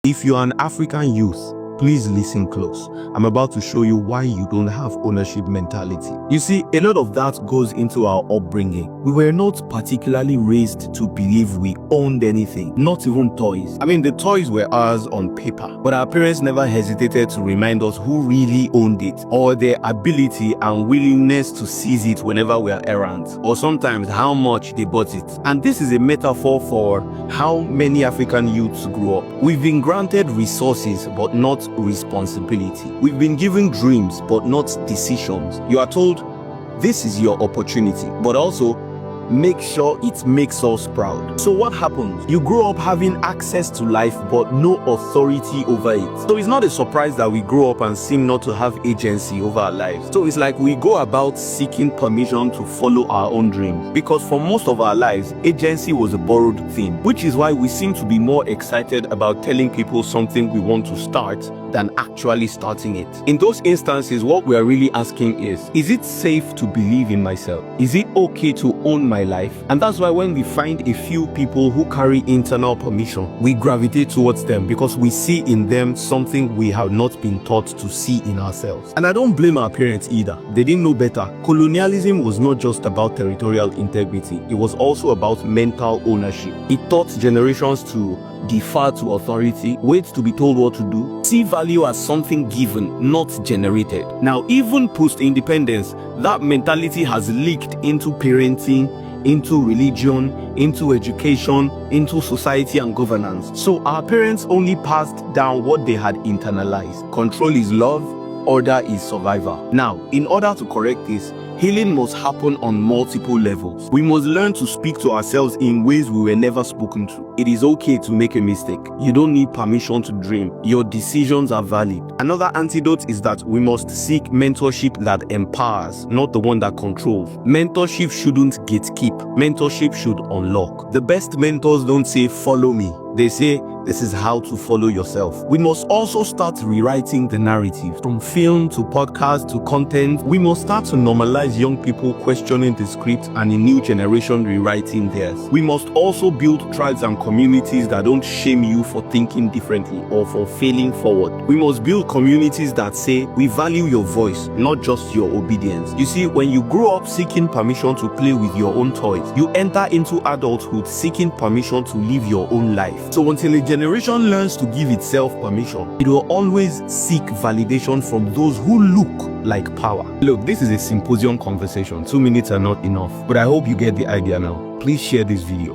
If you're an African youth, please listen close. I'm about to show you why you don't have ownership mentality. You see, a lot of that goes into our upbringing. We were not particularly raised to believe we owned anything, not even toys. I mean, the toys were ours on paper, but our parents never hesitated to remind us who really owned it, or their ability and willingness to seize it whenever we are errant, or sometimes how much they bought it. And this is a metaphor for how many African youths grew up. We've been granted resources, but not responsibility. We've been given dreams, but not decisions. You are told, this is your opportunity, but also make sure it makes us proud. So what happens? You grow up having access to life, but no authority over it. So it's not a surprise that we grow up and seem not to have agency over our lives. So it's like we go about seeking permission to follow our own dreams. Because for most of our lives, agency was a borrowed thing, which is why we seem to be more excited about telling people something we want to start than actually starting it. In those instances, what we are really asking is it safe to believe in myself? Is it okay to own my life? And that's why when we find a few people who carry internal permission, we gravitate towards them because we see in them something we have not been taught to see in ourselves. And I don't blame our parents either. They didn't know better. Colonialism was not just about territorial integrity. It was also about mental ownership. It taught generations to defer to authority, wait to be told what to do, see value as something given, not generated. Now, even post-independence, that mentality has leaked into parenting, into religion, into education, into society and governance. So our parents only passed down what they had internalized. Control is love, order is survival. Now, in order to correct this, healing must happen on multiple levels. We must learn to speak to ourselves in ways we were never spoken to. It is okay to make a mistake. You don't need permission to dream. Your decisions are valid. Another antidote is that we must seek mentorship that empowers, not the one that controls. Mentorship shouldn't gatekeep. Mentorship should unlock. The best mentors don't say, follow me. They say, this is how to follow yourself. We must also start rewriting the narrative. From film to podcast to content, we must start to normalize young people questioning the script and a new generation rewriting theirs. We must also build tribes and communities that don't shame you for thinking differently or for failing forward. We must build communities that say, we value your voice, not just your obedience. You see, when you grow up seeking permission to play with your own toys, you enter into adulthood seeking permission to live your own life. So until a generation learns to give itself permission, it will always seek validation from those who look like power. Look, this is a symposium conversation. 2 minutes are not enough, but I hope you get the idea now. Please share this video.